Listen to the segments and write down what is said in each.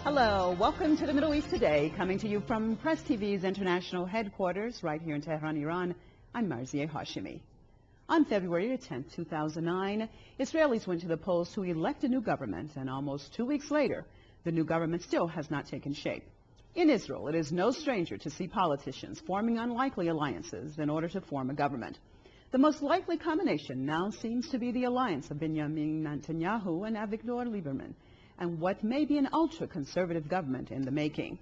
Hello, welcome to the Middle East Today, coming to you from PressTV's international headquarters right here in Tehran, Iran. I'm Marzieh Hashimi. On February 10, 2009, Israelis went to the polls to elect a new government, and almost 2 weeks later, the new government still has not taken shape. In Israel, it is no stranger to see politicians forming unlikely alliances in order to form a government. The most likely combination now seems to be the alliance of Benjamin Netanyahu and Avigdor Lieberman, and what may be an ultra-conservative government in the making.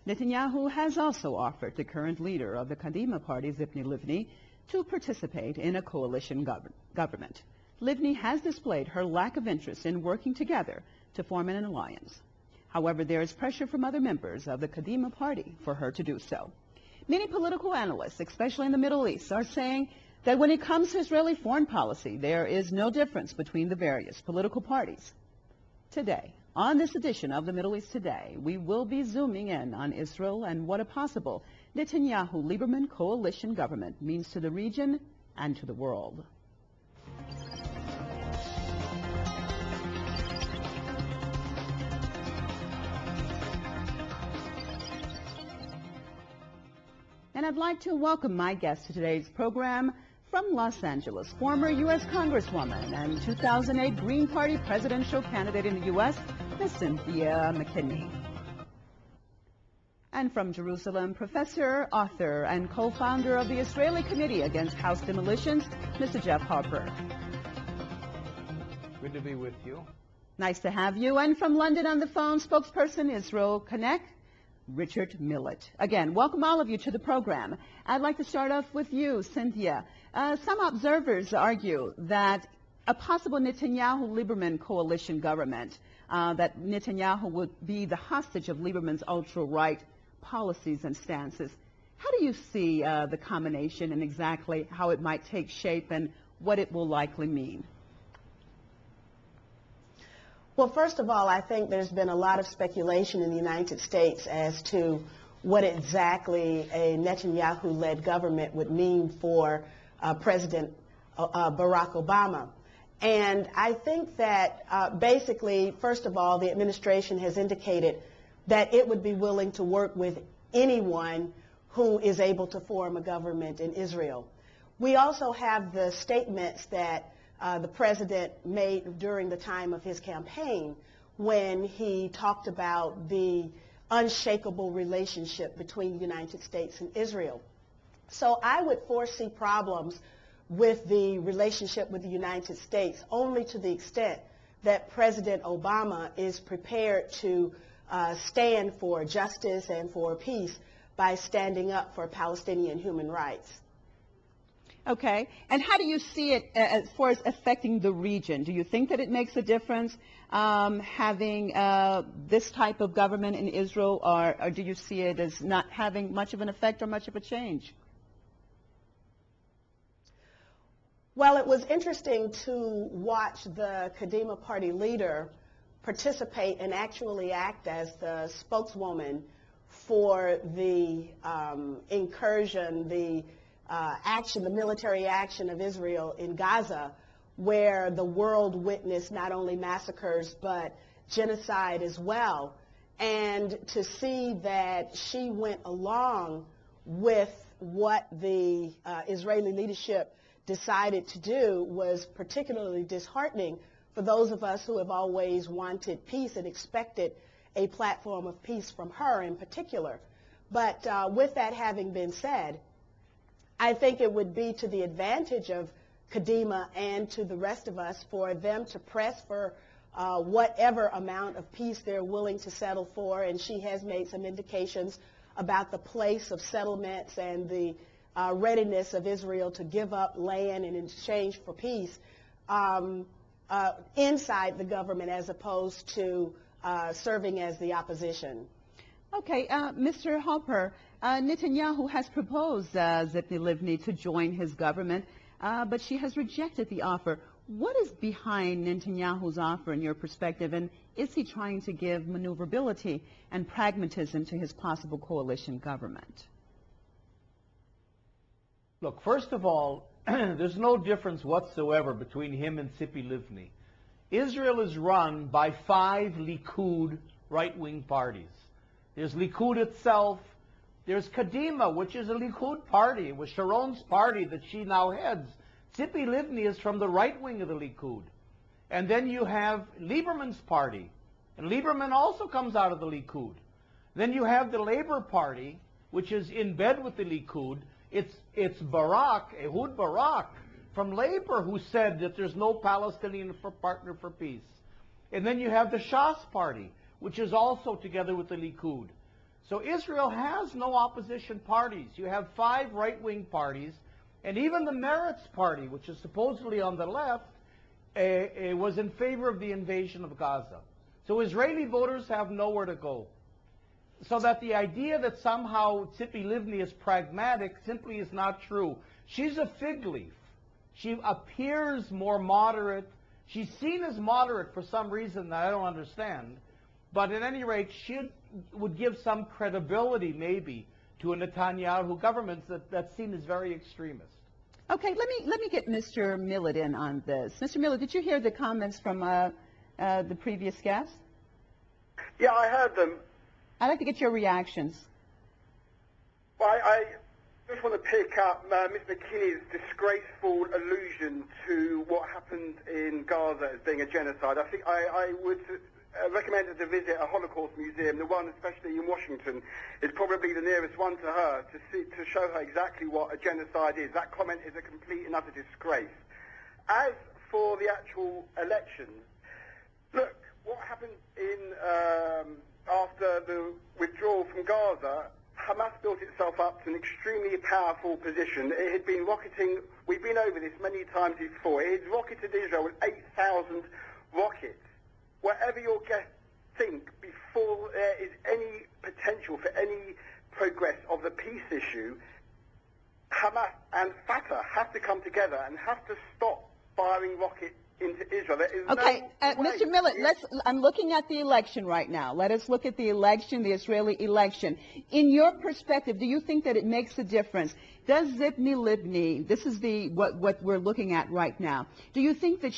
Netanyahu has also offered the current leader of the Kadima party, Tzipi Livni, to participate in a coalition government. Livni has displayed her lack of interest in working together to form an alliance. However, there is pressure from other members of the Kadima party for her to do so. Many political analysts, especially in the Middle East, are saying that when it comes to Israeli foreign policy, there is no difference between the various political parties. Today, on this edition of the Middle East Today, we will be zooming in on Israel and what a possible Netanyahu-Lieberman coalition government means to the region and to the world. And I'd like to welcome my guest to today's program from Los Angeles, former U.S. Congresswoman and 2008 Green Party presidential candidate in the U.S., Ms. Cynthia McKinney. And from Jerusalem, professor, author, and co-founder of the Israeli Committee Against House Demolitions, Mr. Jeff Harper. Good to be with you. Nice to have you. And from London on the phone, spokesperson Israel Connect, Richard Millett. Again, welcome all of you to the program. I'd like to start off with you, Cynthia. Some observers argue that a possible Netanyahu-Lieberman coalition government, that Netanyahu would be the hostage of Lieberman's ultra-right policies and stances. How do you see the combination and exactly how it might take shape and what it will likely mean? Well, first of all, I think there's been a lot of speculation in the United States as to what exactly a Netanyahu-led government would mean for President Barack Obama. And I think that basically, first of all, the administration has indicated that it would be willing to work with anyone who is able to form a government in Israel. We also have the statements that the president made during the time of his campaign when he talked about the unshakable relationship between the United States and Israel. So I would foresee problems with the relationship with the United States only to the extent that President Obama is prepared to stand for justice and for peace by standing up for Palestinian human rights. Okay. And how do you see it as far as affecting the region? Do you think that it makes a difference having this type of government in Israel, or do you see it as not having much of an effect or much of a change? Well, it was interesting to watch the Kadima party leader participate and actually act as the spokeswoman for the incursion, the action, the military action of Israel in Gaza, where the world witnessed not only massacres but genocide as well. And to see that she went along with what the Israeli leadership decided to do was particularly disheartening for those of us who have always wanted peace and expected a platform of peace from her in particular. But with that having been said, I think it would be to the advantage of Kadima and to the rest of us for them to press for whatever amount of peace they're willing to settle for. And she has made some indications about the place of settlements and the readiness of Israel to give up land in exchange for peace inside the government as opposed to serving as the opposition. Okay, Mr. Harper, Netanyahu has proposed Tzipi Livni to join his government, but she has rejected the offer. What is behind Netanyahu's offer in your perspective, and is he trying to give maneuverability and pragmatism to his possible coalition government? Look, first of all, there's no difference whatsoever between him and Tzipi Livni. Israel is run by 5 Likud right-wing parties. There's Likud itself. There's Kadima, which is a Likud party. It was Sharon's party that she now heads. Tzipi Livni is from the right wing of the Likud. And then you have Lieberman's party. And Lieberman also comes out of the Likud. Then you have the Labor Party, which is in bed with the Likud. It's Barak, Ehud Barak, from Labor, who said that there's no Palestinian partner for peace. And then you have the Shas Party, which is also together with the Likud. So Israel has no opposition parties. You have 5 right-wing parties, and even the Meretz Party, which is supposedly on the left, was in favor of the invasion of Gaza. So Israeli voters have nowhere to go. So that the idea that somehow Tzipi Livni is pragmatic simply is not true. She's a fig leaf. She appears more moderate. She's seen as moderate for some reason that I don't understand. But at any rate, she would give some credibility maybe to a Netanyahu government that's seen as very extremist. Okay, let me get Mr. Millett in on this. Mr. Millett, did you hear the comments from the previous guest? Yeah, I heard them. I'd like to get your reactions. Well, I just want to pick up Ms. McKinney's disgraceful allusion to what happened in Gaza as being a genocide. I think I would recommend her to visit a Holocaust museum. The one, especially in Washington, is probably the nearest one to her to show her exactly what a genocide is. That comment is a complete and utter disgrace. As for the actual elections, look, what happened after the withdrawal from Gaza, Hamas built itself up to an extremely powerful position. It had been rocketing, we've been over this many times before, it had rocketed Israel with 8,000 rockets. Whatever your guests think, before there is any potential for any progress of the peace issue, Hamas and Fatah have to come together and have to stop firing rockets into Israel. There is Okay, no way. Mr. Millett, I'm looking at the election right now. Let us look at the election, the Israeli election. In your perspective, do you think that it makes a difference? Does Tzipi Livni, this is what we're looking at right now, do you think that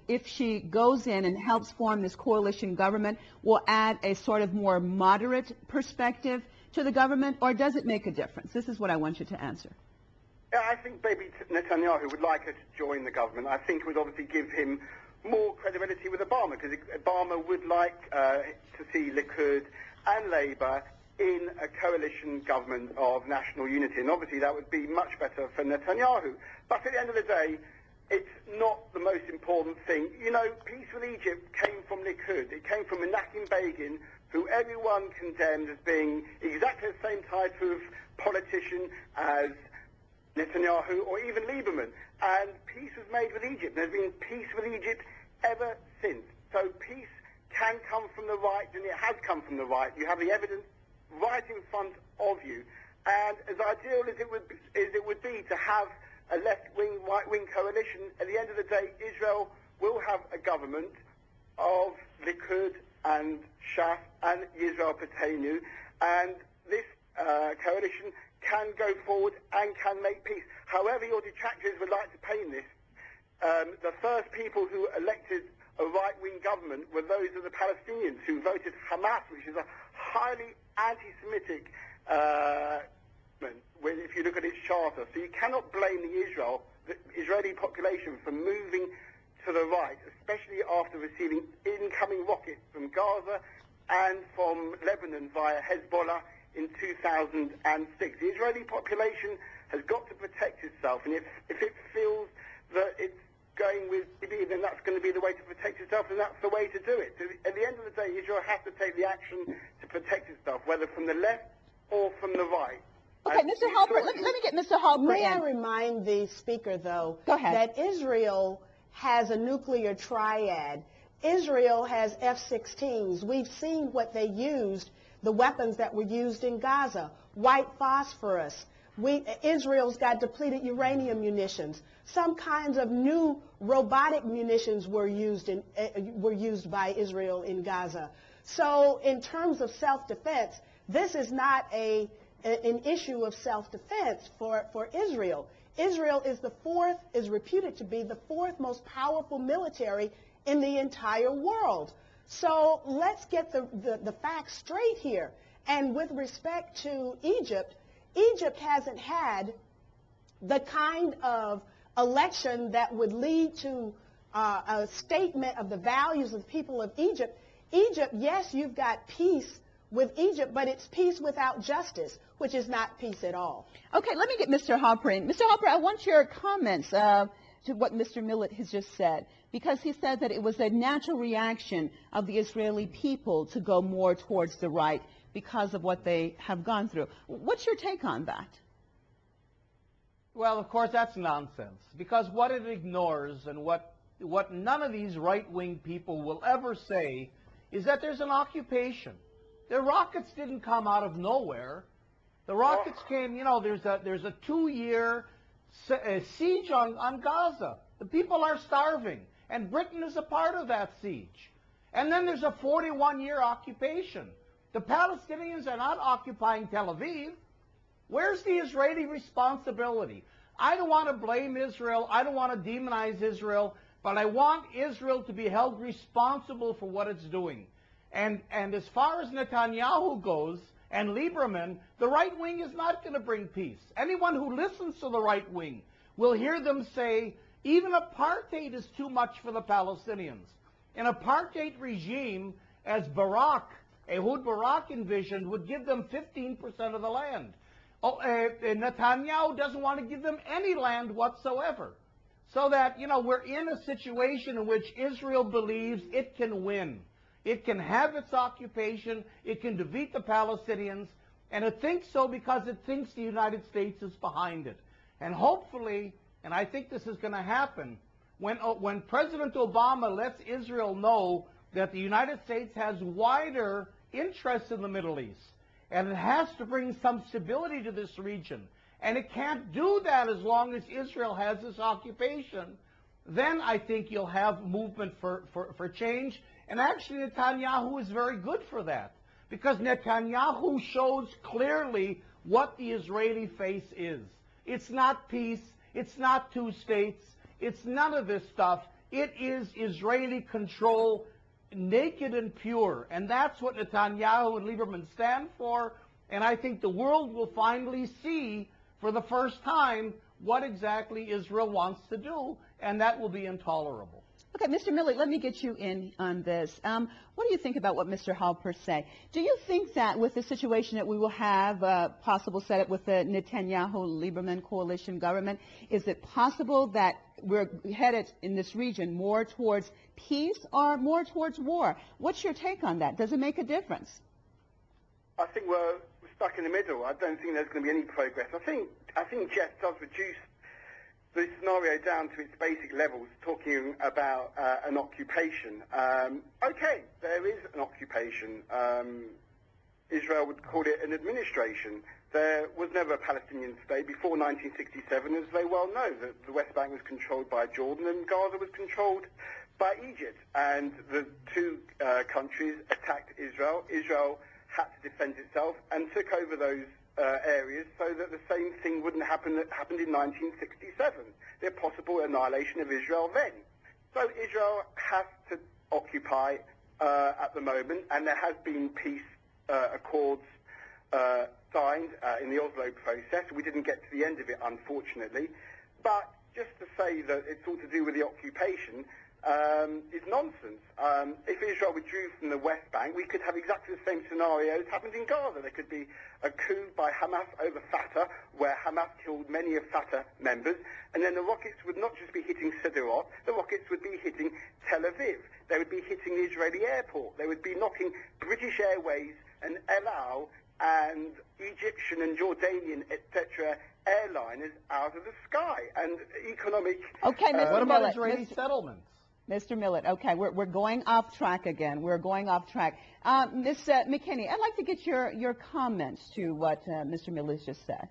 if she goes in and helps form this coalition government, will add a sort of more moderate perspective to the government, or does it make a difference? This is what I want you to answer. I think maybe Netanyahu would like her to join the government. I think it would obviously give him more credibility with Obama, because Obama would like to see Likud and Labour in a coalition government of national unity. And obviously that would be much better for Netanyahu. But at the end of the day, it's not the most important thing. You know, peace with Egypt came from Likud. It came from Menachem Begin, who everyone condemned as being exactly the same type of politician as Netanyahu or even Lieberman. And peace was made with Egypt. There's been peace with Egypt ever since. So peace can come from the right, and it has come from the right. You have the evidence right in front of you. And as ideal as it would be to have a left-wing, right-wing coalition, at the end of the day, Israel will have a government of Likud and Shas and Yisrael Pertenu, and this coalition can go forward and can make peace. However your detractors would like to paint this, the first people who elected a right-wing government were those of the Palestinians who voted Hamas, which is a highly anti-Semitic if you look at its charter. So you cannot blame the Israeli population for moving to the right, especially after receiving incoming rockets from Gaza and from Lebanon via Hezbollah in 2006. The Israeli population has got to protect itself, and if it feels that it's going with Bibi, then that's going to be the way to protect itself, and that's the way to do it. So at the end of the day, Israel has to take the action to protect itself, whether from the left or from the right. Okay, Mr. Halpert, let me get Mr. Halpert May in. I remind the speaker, though, Go ahead. that Israel has a nuclear triad. Israel has F-16s. We've seen what they used, the weapons that were used in Gaza, white phosphorus. Israel's got depleted uranium munitions. Some kinds of new robotic munitions were used by Israel in Gaza. So in terms of self-defense, this is not an issue of self-defense for Israel. Israel is reputed to be the 4th most powerful military in the entire world. So let's get the facts straight here. And with respect to Egypt, Egypt hasn't had the kind of election that would lead to a statement of the values of the people of Egypt. Egypt, yes, you've got peace with Egypt, but it's peace without justice, which is not peace at all. Okay, let me get Mr. Hopper in. Mr. Hopper, I want your comments to what Mr. Millett has just said, because he said that it was a natural reaction of the Israeli people to go more towards the right because of what they have gone through. What's your take on that? Well, of course, that's nonsense, because what it ignores and what none of these right-wing people will ever say is that there's an occupation. The rockets didn't come out of nowhere. The rockets came, you know, there's a 2-year siege on Gaza. The people are starving, and Britain is a part of that siege. And then there's a 41-year occupation. The Palestinians are not occupying Tel Aviv. Where's the Israeli responsibility? I don't want to blame Israel. I don't want to demonize Israel, but I want Israel to be held responsible for what it's doing. And as far as Netanyahu goes, and Lieberman, the right wing is not going to bring peace. Anyone who listens to the right wing will hear them say, even apartheid is too much for the Palestinians. An apartheid regime, as Ehud Barak envisioned, would give them 15% of the land. Netanyahu doesn't want to give them any land whatsoever. So that, you know, we're in a situation in which Israel believes it can win. It can have its occupation, it can defeat the Palestinians, and it thinks so because it thinks the United States is behind it. And hopefully, and I think this is going to happen, when President Obama lets Israel know that the United States has wider interests in the Middle East, and it has to bring some stability to this region, and it can't do that as long as Israel has this occupation, then I think you'll have movement for change. And actually, Netanyahu is very good for that, because Netanyahu shows clearly what the Israeli face is. It's not peace. It's not two states. It's none of this stuff. It is Israeli control, naked and pure. And that's what Netanyahu and Lieberman stand for. And I think the world will finally see for the first time what exactly Israel wants to do, and that will be intolerable. Okay, Mr. Millett, let me get you in on this. What do you think about what Mr. Halper said? Do you think that with the situation that we will have a possible setup with the Netanyahu-Lieberman coalition government, is it possible that we're headed in this region more towards peace or more towards war? What's your take on that? Does it make a difference? I think we're stuck in the middle. I don't think there's going to be any progress. I think Jeff does reduce the scenario down to its basic levels, talking about an occupation. Okay, there is an occupation. Israel would call it an administration. There was never a Palestinian state before 1967, as they well know. The West Bank was controlled by Jordan and Gaza was controlled by Egypt. And the two countries attacked Israel. Israel had to defend itself and took over those areas so that the same thing wouldn't happen that happened in 1967, the possible annihilation of Israel then. So Israel has to occupy at the moment, and there has been peace accords signed in the Oslo process. We didn't get to the end of it, unfortunately. But just to say that it's all to do with the occupation is nonsense. If Israel withdrew from the West Bank, we could have exactly the same scenarios happened in Gaza. There could be a coup by Hamas over Fatah, where Hamas killed many of Fatah members, and then the rockets would not just be hitting Sderot, the rockets would be hitting Tel Aviv. They would be hitting the Israeli airport. They would be knocking British Airways and El Al and Egyptian and Jordanian, etc., airliners out of the sky. And economic... Okay, Mr. What about Millett, Israeli settlements? Mr. Millett, okay, we're going off track again. We're going off track. Ms. McKinney, I'd like to get your comments to what Mr. Millett just said.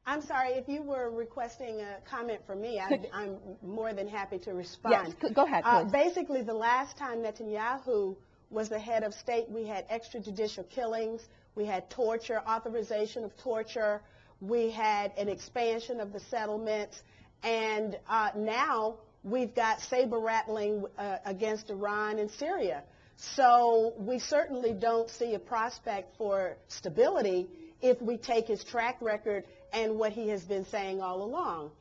I'm sorry, if you were requesting a comment from me, I'm more than happy to respond. Yes, go ahead, please. Basically, the last time Netanyahu was the head of state, we had extrajudicial killings, we had torture, authorization of torture, we had an expansion of the settlements, And now we've got saber rattling against Iran and Syria. So we certainly don't see a prospect for stability if we take his track record and what he has been saying all along.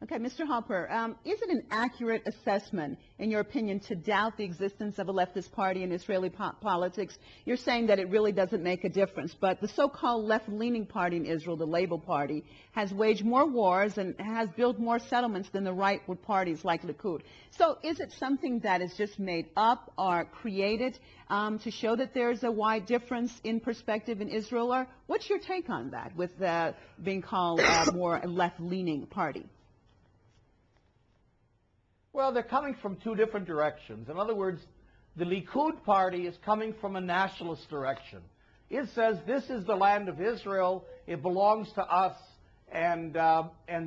Okay, Mr. Hopper, is it an accurate assessment, in your opinion, to doubt the existence of a leftist party in Israeli politics? You're saying that it really doesn't make a difference, but the so-called left-leaning party in Israel, the Labour Party, has waged more wars and has built more settlements than the rightward parties like Likud. So is it something that is just made up or created to show that there's a wide difference in perspective in Israel? Or what's your take on that, with being called more a left-leaning party? Well, they're coming from two different directions. In other words, the Likud party is coming from a nationalist direction. It says this is the land of Israel, it belongs to us, and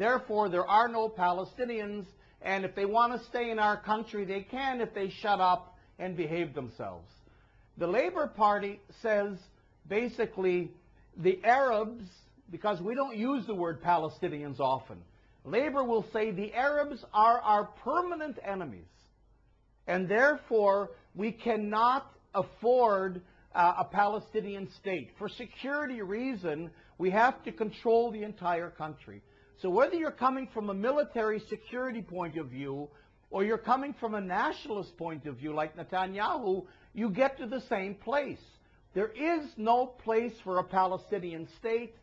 therefore there are no Palestinians, and if they want to stay in our country, they can if they shut up and behave themselves. The Labour Party says basically the Arabs, because we don't use the word Palestinians often, Labour will say the Arabs are our permanent enemies, and therefore we cannot afford a Palestinian state. For security reason, we have to control the entire country. So whether you're coming from a military security point of view or you're coming from a nationalist point of view like Netanyahu, you get to the same place. There is no place for a Palestinian state.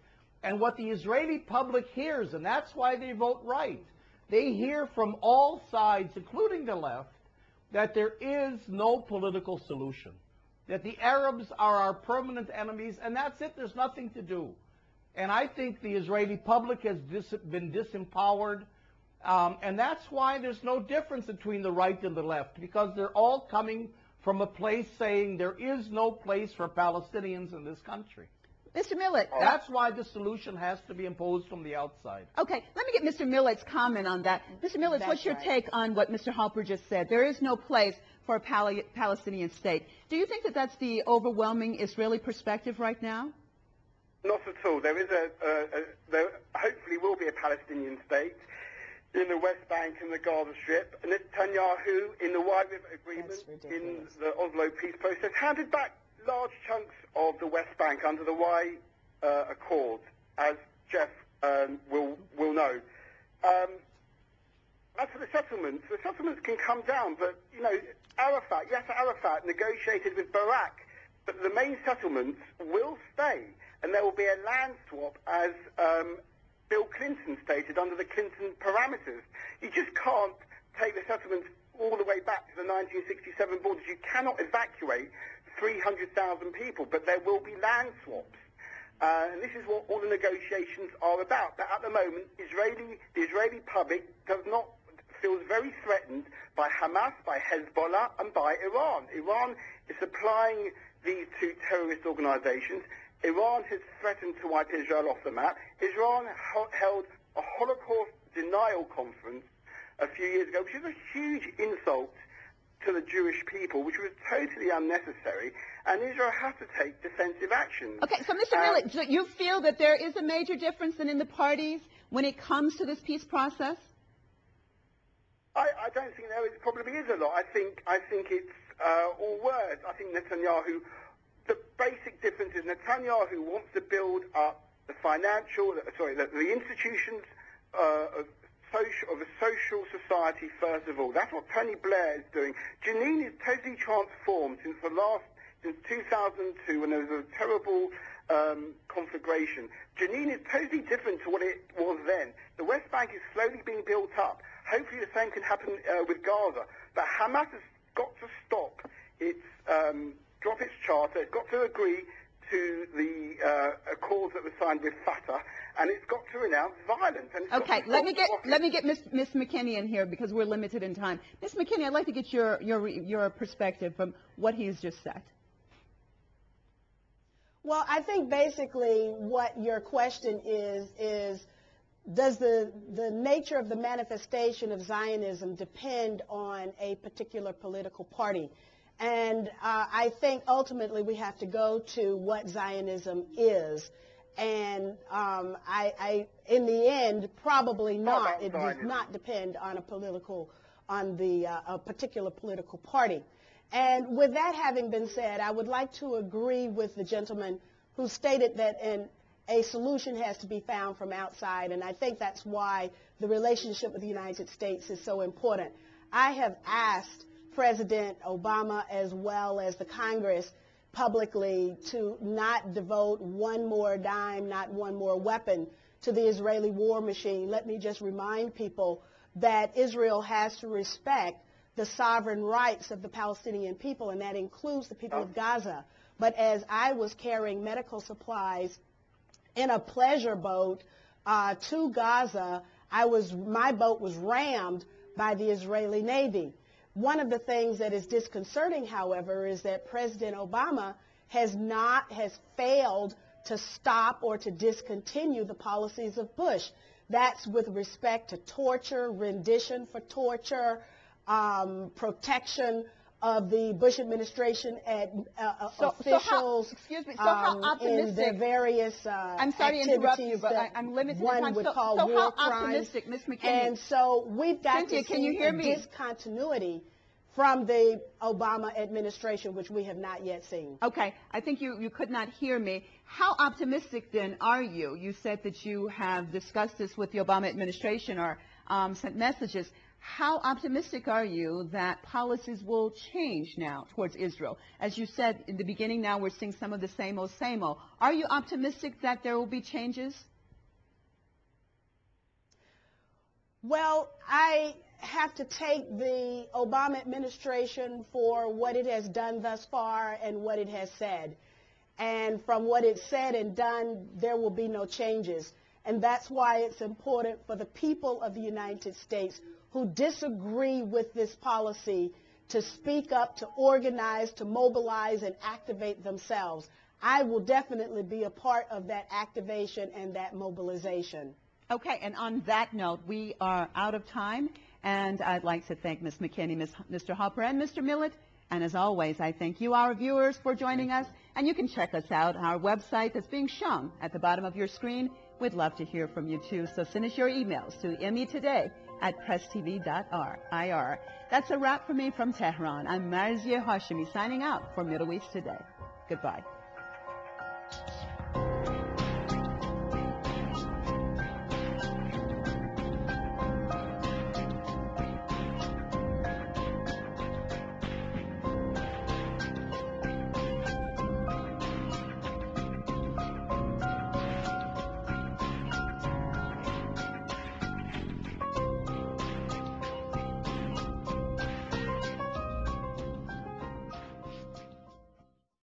And what the Israeli public hears, and that's why they vote right, they hear from all sides, including the left, that there is no political solution, that the Arabs are our permanent enemies, and that's it, there's nothing to do. And I think the Israeli public has been disempowered, and that's why there's no difference between the right and the left, because they're all coming from a place saying there is no place for Palestinians in this country. Mr. Millett. That's why the solution has to be imposed from the outside. Okay, let me get Mr. Millett's comment on that. Mr. Millett, what's your take on what Mr. Hopper just said? There is no place for a Palestinian state. Do you think that that's the overwhelming Israeli perspective right now? Not at all. There is there hopefully will be a Palestinian state in the West Bank and the Gaza Strip. Netanyahu, in the Wide River Agreement, in the Oslo peace process, handed back large chunks of the West Bank under the Y Accord, as Jeff will know. As for the settlements can come down, but, you know, Yasser Arafat negotiated with Barak, but the main settlements will stay, and there will be a land swap, as Bill Clinton stated, under the Clinton parameters. You just can't take the settlements all the way back to the 1967 borders. You cannot evacuate 300,000 people, but there will be land swaps. And this is what all the negotiations are about. But at the moment, the Israeli public feels very threatened by Hamas, by Hezbollah, and by Iran. Iran is supplying these two terrorist organizations. Iran has threatened to wipe Israel off the map. Iran held a Holocaust denial conference a few years ago, which is a huge insult to the Jewish people, which was totally unnecessary, and Israel has to take defensive action. Okay, so Mr. Millett, do you feel that there is a major difference in the parties when it comes to this peace process? I don't think there probably is a lot. I think it's all words. I think Netanyahu, the basic difference is Netanyahu wants to build up the institutions of a social society, first of all. That's what Tony Blair is doing. Jenin is totally transformed since 2002, when there was a terrible conflagration. Jenin is totally different to what it was then. The West Bank is slowly being built up. Hopefully the same can happen with Gaza. But Hamas has got to stop drop its charter. It's got to agree to the accords that were signed with Fatah, and it's got to renounce violence. And okay, let me get Ms. McKinney in here, because we're limited in time. Ms. McKinney, I'd like to get your perspective from what he's just said. Well, I think basically what your question is does the nature of the manifestation of Zionism depend on a particular political party? And I think ultimately we have to go to what Zionism is. And in the end, probably not. It does Zionism? not depend on a particular political party. And with that having been said, I would like to agree with the gentleman who stated that a solution has to be found from outside, and I think that's why the relationship with the United States is so important. I have asked President Obama as well as the Congress publicly to not devote one more dime, not one more weapon to the Israeli war machine. Let me just remind people that Israel has to respect the sovereign rights of the Palestinian people, and that includes the people of Gaza. But as I was carrying medical supplies in a pleasure boat to Gaza, my boat was rammed by the Israeli Navy. One of the things that is disconcerting, however, is that President Obama has failed to stop or to discontinue the policies of Bush. That's with respect to torture, rendition for torture, protection of the Bush administration officials excuse me. So how optimistic? In their various I'm sorry to interrupt you, but I'm limited in time. One would call so war how crimes. Optimistic, Ms. McKinney? And so we've got Cynthia, to can you see hear a me? discontinuity from the Obama administration, which we have not yet seen. Okay, I think you could not hear me. How optimistic then are you? You said that you have discussed this with the Obama administration or sent messages. How optimistic are you that policies will change now towards Israel? As you said in the beginning, now we're seeing some of the same old, same old. Are you optimistic that there will be changes? Well, I have to take the Obama administration for what it has done thus far and what it has said. And from what it's said and done, there will be no changes. And that's why it's important for the people of the United States who disagree with this policy to speak up, to organize, to mobilize, and activate themselves. I will definitely be a part of that activation and that mobilization. Okay, and on that note, we are out of time, and I'd like to thank Ms. McKinney, Mr. Hopper, and Mr. Millett. And as always, I thank you, our viewers, for joining us. And you can check us out, our website that's being shown at the bottom of your screen. We'd love to hear from you, too. So send us your emails to metoday@presstv.ir. That's a wrap for me from Tehran. I'm Marzieh Hashemi signing out for Middle East Today. Goodbye.